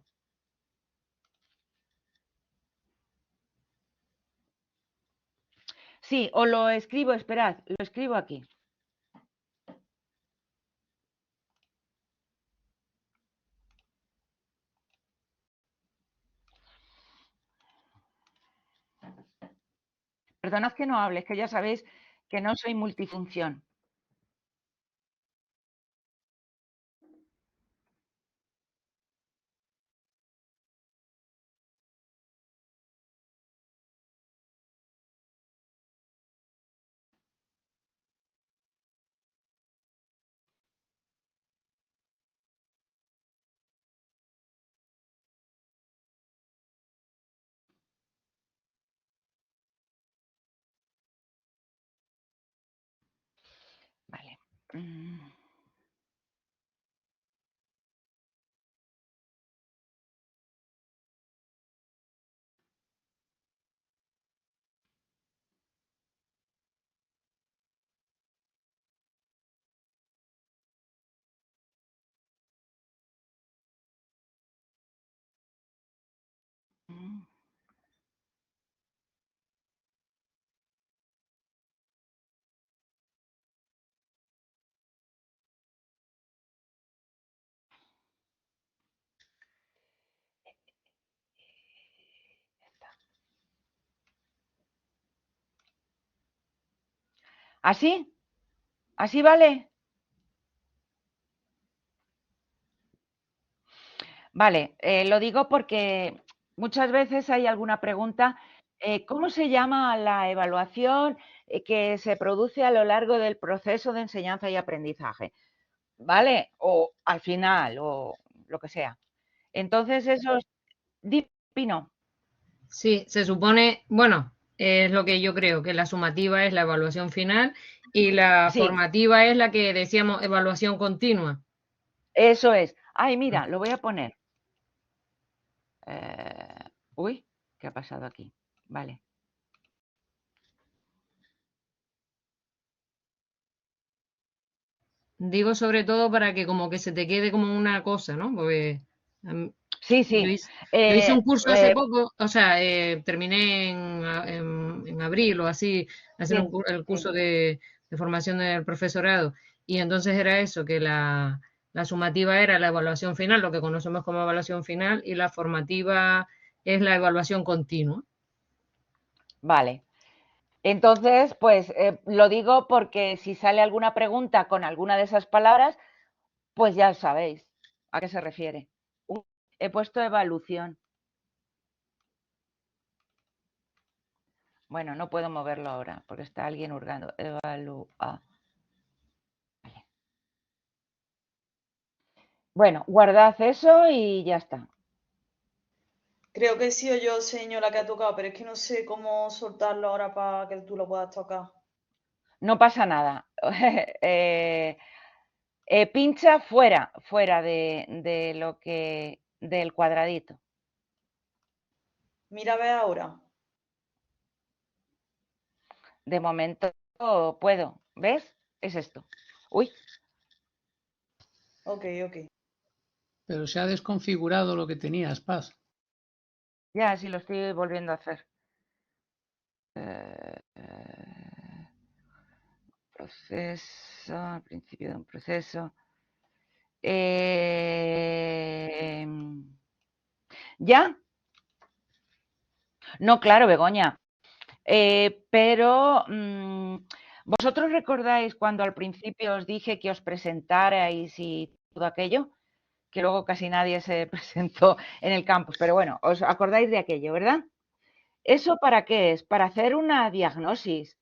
Sí, o lo escribo, esperad, lo escribo aquí. Perdonad que no hable, es que ya sabéis que no soy multifunción. Vale. ¿Así? ¿Así vale? Vale, lo digo porque muchas veces hay alguna pregunta. ¿Cómo se llama la evaluación que se produce a lo largo del proceso de enseñanza y aprendizaje? ¿Vale? O al final, o lo que sea. Entonces, eso es... Pino. Sí, se supone, bueno, es lo que yo creo, que la sumativa es la evaluación final y la Sí, formativa es la que decíamos evaluación continua. eso es. Ay, mira, lo voy a poner. Uy, ¿qué ha pasado aquí? Vale. Digo sobre todo para que como que se te quede como una cosa, ¿no? Porque Sí, sí. yo hice un curso hace poco, o sea, terminé en abril o así, hacer Sí, el curso sí. de formación del profesorado. Y entonces era eso, que la sumativa era la evaluación final, lo que conocemos como evaluación final, y la formativa es la evaluación continua. Vale. Entonces, pues lo digo porque si sale alguna pregunta con alguna de esas palabras, pues ya sabéis a qué se refiere. He puesto evaluación. Bueno, no puedo moverlo ahora porque está alguien hurgando. Evalúa. Vale. Bueno, guardad eso y ya está. Creo que he sido yo, señora, que ha tocado, pero es que no sé cómo soltarlo ahora para que tú lo puedas tocar. No pasa nada. Pincha fuera de lo que del cuadradito. Mira, ve ahora. De momento puedo. ¿Ves? Es esto. Uy. Ok, ok. Pero se ha desconfigurado lo que tenías, Paz. Ya, sí lo estoy volviendo a hacer. Proceso, al principio de un proceso. ¿Ya? No, claro, Begoña. Pero ¿vosotros recordáis cuando al principio os dije que os presentarais y todo aquello? que luego casi nadie se presentó en el campus, pero bueno, os acordáis de aquello, ¿verdad? ¿Eso para qué es? Para hacer una diagnosis,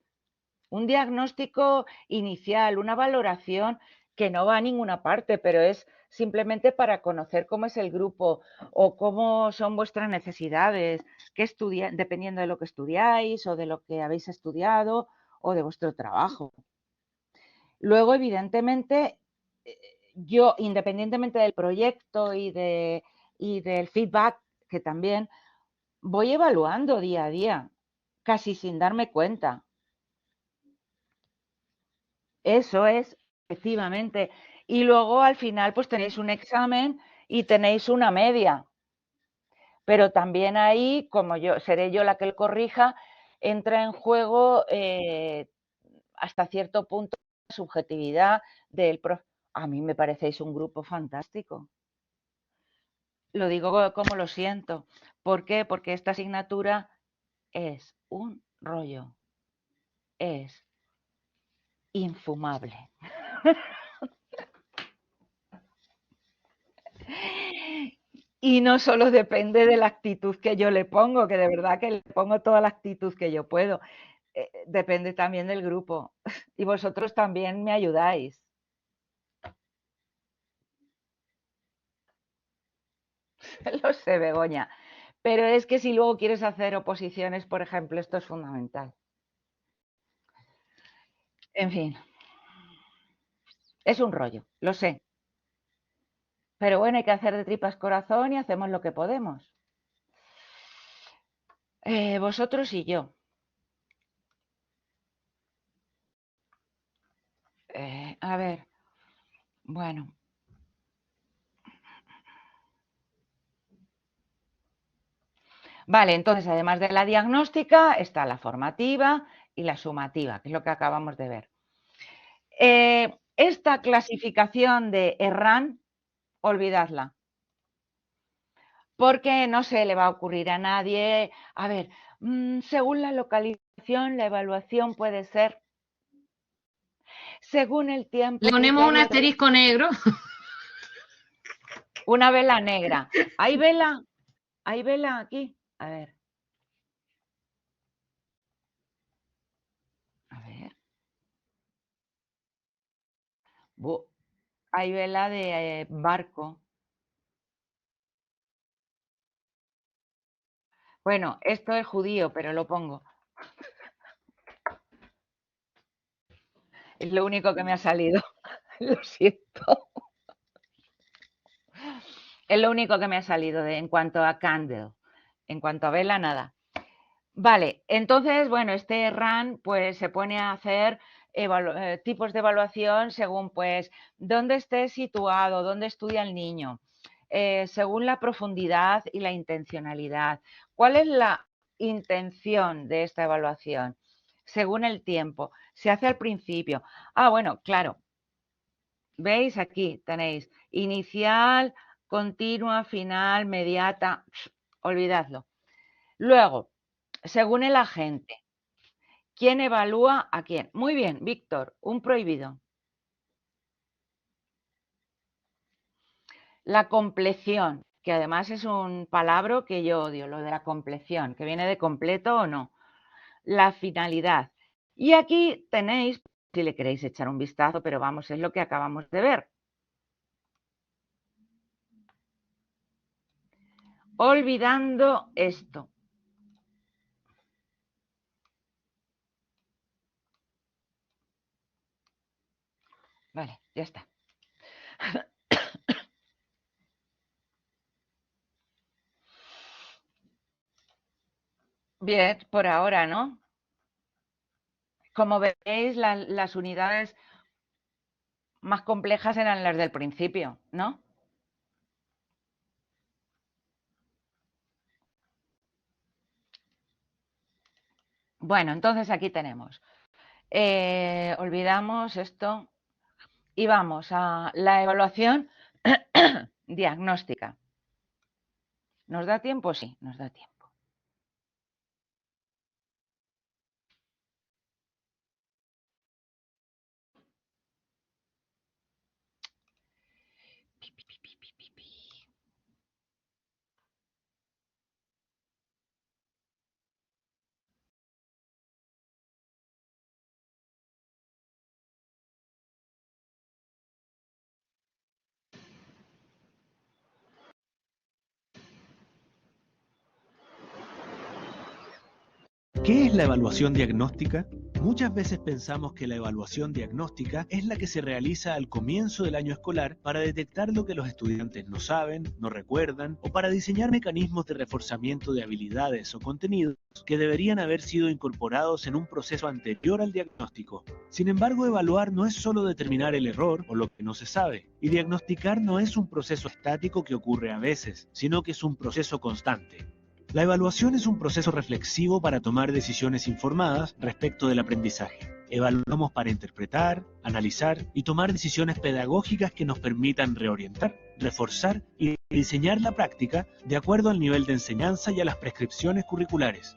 un diagnóstico inicial, una valoración que no va a ninguna parte, pero es simplemente para conocer cómo es el grupo o cómo son vuestras necesidades, qué dependiendo de lo que estudiáis o de lo que habéis estudiado o de vuestro trabajo. Luego, evidentemente, yo, independientemente del proyecto y del feedback, que también voy evaluando día a día, casi sin darme cuenta. Eso es, efectivamente. Y luego al final pues tenéis un examen y tenéis una media. Pero también ahí, como yo seré yo la que lo corrija, entra en juego hasta cierto punto la subjetividad del profe. A mí me parecéis un grupo fantástico. Lo digo como lo siento. ¿Por qué? Porque esta asignatura es un rollo. Es infumable. Y no solo depende de la actitud que yo le pongo, que de verdad que le pongo toda la actitud que yo puedo. Depende también del grupo. Y vosotros también me ayudáis. Lo sé, Begoña. Pero es que si luego quieres hacer oposiciones, por ejemplo, esto es fundamental. En fin. Es un rollo, lo sé. Pero bueno, hay que hacer de tripas corazón y hacemos lo que podemos. Vosotros y yo. A ver. Bueno. Vale, entonces además de la diagnóstica está la formativa y la sumativa, que es lo que acabamos de ver. Esta clasificación de ERRAN, olvidadla, porque no se le va a ocurrir a nadie. A ver, según la localización, la evaluación puede ser según el tiempo. Le ponemos un asterisco negro. Una vela negra. ¿Hay vela? ¿Hay vela aquí? A ver. A ver. Hay vela de barco. Bueno, esto es judío, pero lo pongo. Es lo único que me ha salido. Lo siento. Es lo único que me ha salido en cuanto a candle. En cuanto a vela, nada. Vale, entonces, bueno, este RAN pues se pone a hacer tipos de evaluación según pues dónde esté situado, dónde estudia el niño, según la profundidad y la intencionalidad. ¿Cuál es la intención de esta evaluación? Según el tiempo. Se hace al principio. Ah, bueno, claro. ¿Veis? Aquí tenéis inicial, continua, final, mediata. Olvidadlo. Luego, según el agente, ¿quién evalúa a quién? Muy bien, Víctor, un prohibido. La compleción, que además es un palabra que yo odio, lo de la compleción, que viene de completo o no. La finalidad. Y aquí tenéis, si le queréis echar un vistazo, pero vamos, es lo que acabamos de ver. Olvidando esto. Vale, ya está. Bien, por ahora, ¿no? Como veis, las unidades más complejas eran las del principio, ¿no? Bueno, entonces aquí tenemos. Olvidamos esto y vamos a la evaluación diagnóstica. ¿Nos da tiempo? Sí, nos da tiempo. ¿Qué es la evaluación diagnóstica? Muchas veces pensamos que la evaluación diagnóstica es la que se realiza al comienzo del año escolar para detectar lo que los estudiantes no saben, no recuerdan, o para diseñar mecanismos de reforzamiento de habilidades o contenidos que deberían haber sido incorporados en un proceso anterior al diagnóstico. Sin embargo, evaluar no es solo determinar el error o lo que no se sabe, y diagnosticar no es un proceso estático que ocurre a veces, sino que es un proceso constante. La evaluación es un proceso reflexivo para tomar decisiones informadas respecto del aprendizaje. Evaluamos para interpretar, analizar y tomar decisiones pedagógicas que nos permitan reorientar, reforzar y diseñar la práctica de acuerdo al nivel de enseñanza y a las prescripciones curriculares.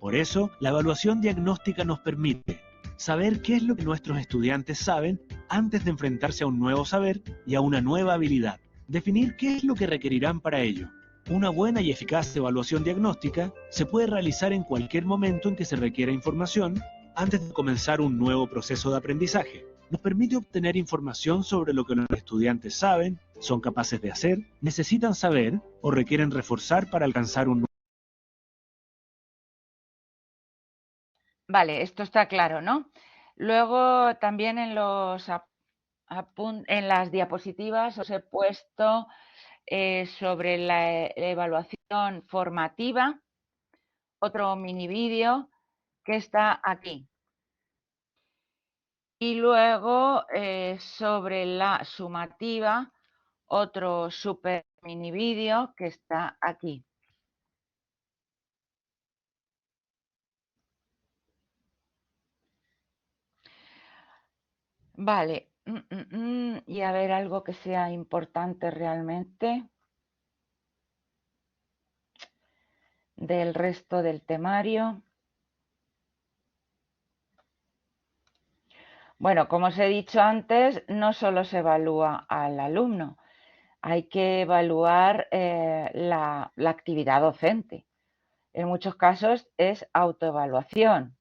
Por eso, la evaluación diagnóstica nos permite saber qué es lo que nuestros estudiantes saben antes de enfrentarse a un nuevo saber y a una nueva habilidad. Definir qué es lo que requerirán para ello. Una buena y eficaz evaluación diagnóstica se puede realizar en cualquier momento en que se requiera información antes de comenzar un nuevo proceso de aprendizaje. Nos permite obtener información sobre lo que los estudiantes saben, son capaces de hacer, necesitan saber o requieren reforzar para alcanzar un nuevo. Vale, esto está claro, ¿no? Luego también en las diapositivas os he puesto sobre la evaluación formativa, otro mini vídeo que está aquí. Y luego sobre la sumativa, otro super mini vídeo que está aquí. Vale, y a ver algo que sea importante realmente del resto del temario. Bueno, como os he dicho antes, no solo se evalúa al alumno, hay que evaluar la actividad docente. En muchos casos es autoevaluación.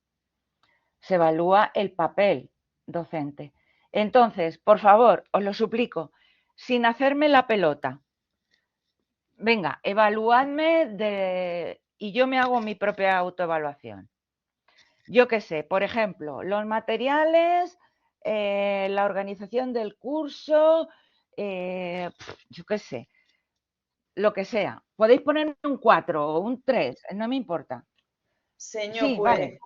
Se evalúa el papel docente. Entonces, por favor, os lo suplico, sin hacerme la pelota. Venga, evaluadme y yo me hago mi propia autoevaluación. Yo qué sé, por ejemplo, los materiales, la organización del curso, yo qué sé, lo que sea. Podéis ponerme un 4 o un 3, no me importa. Señor, Sí, pues vale.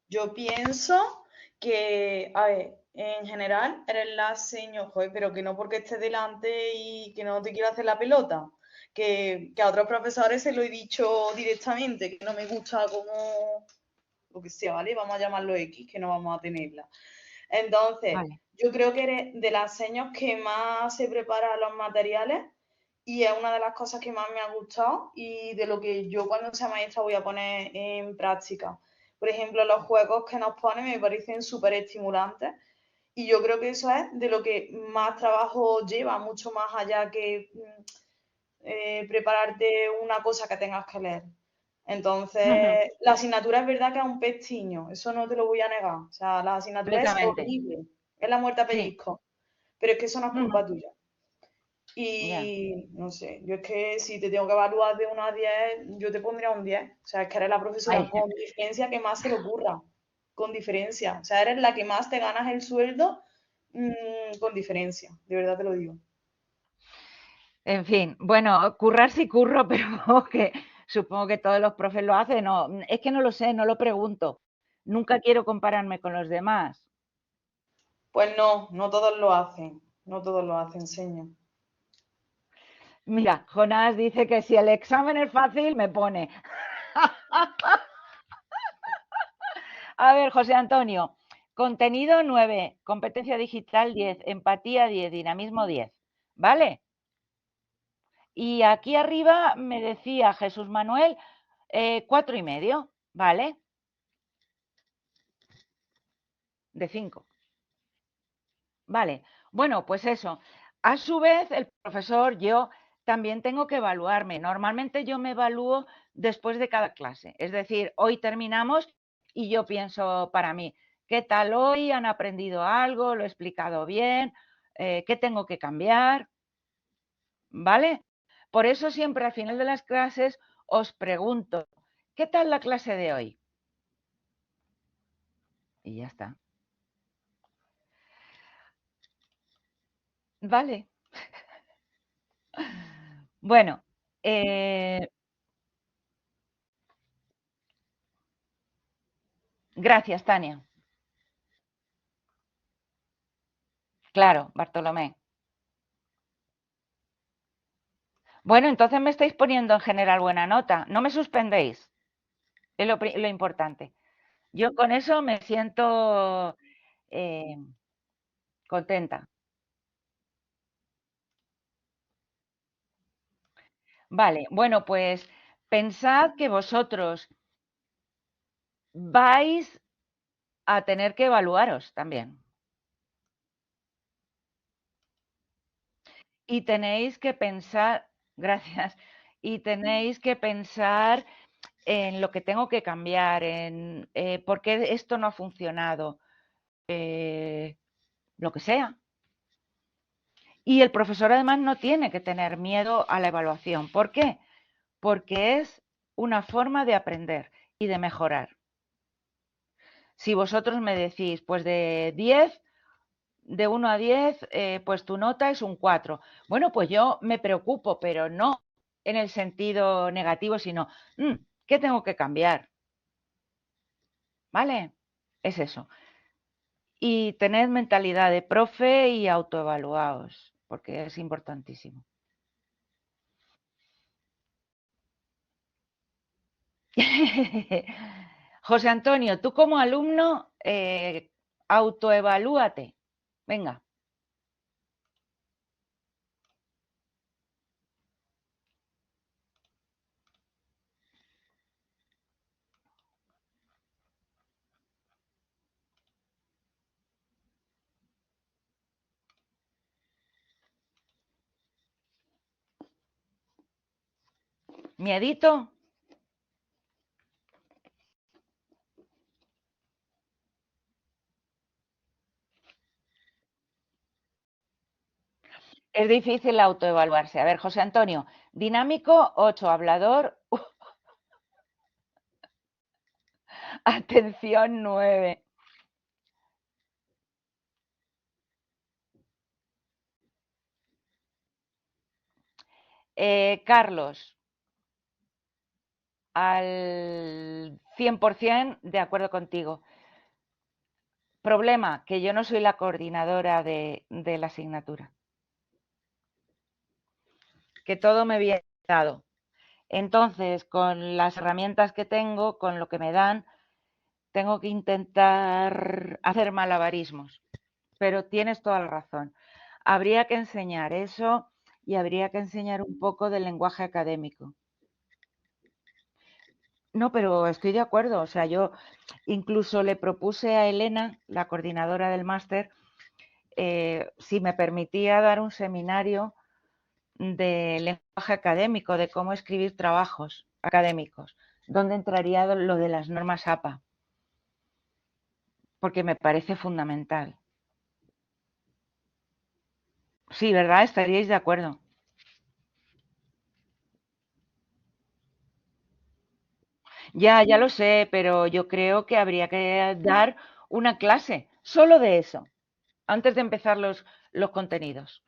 yo pienso que, a ver, en general eres la señor, joder, pero que no porque estés delante y que no te quiero hacer la pelota. Que a otros profesores se lo he dicho directamente, que no me gusta como lo que sea, ¿vale? Vamos a llamarlo X, que no vamos a tenerla. Entonces, Vale. yo creo que eres de las señas que más se prepara los materiales y es una de las cosas que más me ha gustado y de lo que yo cuando sea maestra voy a poner en práctica. Por ejemplo, los juegos que nos ponen me parecen súper estimulantes y yo creo que eso es de lo que más trabajo lleva, mucho más allá que prepararte una cosa que tengas que leer. Entonces, la asignatura es verdad que es un pestiño, eso no te lo voy a negar. O sea, la asignatura es Completamente. horrible, es la muerte a Sí. pellizco, pero es que eso no es culpa tuya. Ya. Y no sé, yo es que si te tengo que evaluar de 1 a 10, yo te pondría un 10. O sea, es que eres la profesora Ahí. con diferencia que más se le ocurra, con diferencia. O sea, eres la que más te ganas el sueldo con diferencia, de verdad te lo digo. En fin, bueno, currar sí curro, pero que supongo que todos los profes lo hacen. No, es que no lo sé, no lo pregunto. Nunca quiero compararme con los demás. Pues no, no todos lo hacen, no todos lo hacen, señor. Mira, Jonás dice que si el examen es fácil, me pone. A ver, José Antonio, contenido 9, competencia digital 10, empatía 10, dinamismo 10. ¿Vale? Y aquí arriba me decía Jesús Manuel 4,5, ¿vale? De 5. Vale, bueno, pues eso. A su vez, el profesor, yo también tengo que evaluarme. Normalmente yo me evalúo después de cada clase. Es decir, hoy terminamos y yo pienso para mí, ¿qué tal hoy? ¿Han aprendido algo? ¿Lo he explicado bien? ¿Qué tengo que cambiar? ¿Vale? Por eso siempre al final de las clases os pregunto, ¿qué tal la clase de hoy? Y ya está. Vale. Bueno, gracias, Tania. Claro, Bartolomé. Bueno, entonces me estáis poniendo en general buena nota. No me suspendéis. Es lo importante. Yo con eso me siento contenta. Vale, bueno, pues pensad que vosotros vais a tener que evaluaros también. Y tenéis que pensar, gracias, y tenéis que pensar en lo que tengo que cambiar, en por qué esto no ha funcionado, lo que sea. Y el profesor además no tiene que tener miedo a la evaluación. ¿Por qué? Porque es una forma de aprender y de mejorar. Si vosotros me decís, pues de 10, de 1 a 10, pues tu nota es un 4. Bueno, pues yo me preocupo, pero no en el sentido negativo, sino, ¿qué tengo que cambiar? ¿Vale? Es eso. Y tened mentalidad de profe y autoevaluaos, porque es importantísimo. José Antonio, tú como alumno, autoevalúate. Venga. ¿Miedito? Es difícil autoevaluarse. A ver, José Antonio, dinámico 8, hablador, atención 9. Carlos, al 100% de acuerdo contigo. Problema, que yo no soy la coordinadora de la asignatura. Que todo me viene dado. Entonces, con las herramientas que tengo, con lo que me dan, tengo que intentar hacer malabarismos. Pero tienes toda la razón. Habría que enseñar eso y habría que enseñar un poco del lenguaje académico. No, pero estoy de acuerdo. O sea, yo incluso le propuse a Elena, la coordinadora del máster, si me permitía dar un seminario de lenguaje académico, de cómo escribir trabajos académicos, donde entraría lo de las normas APA, porque me parece fundamental. Sí, ¿verdad? ¿Estaríais de acuerdo? Ya lo sé, pero yo creo que habría que dar una clase solo de eso, antes de empezar los contenidos.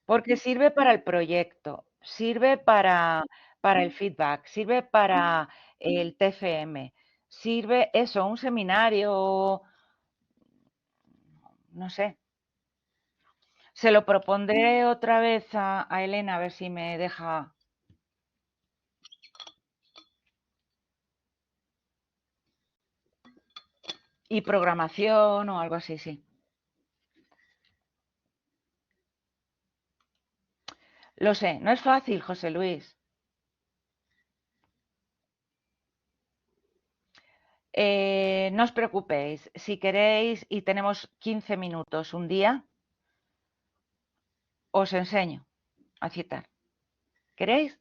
Porque sirve para el proyecto, sirve para el feedback, sirve para el TFM, sirve eso, un seminario, no sé. Se lo propondré otra vez a Elena a ver si me deja. Y programación o algo así, sí. Lo sé, no es fácil, José Luis. No os preocupéis, si queréis y tenemos 15 minutos un día, os enseño a citar. ¿Queréis?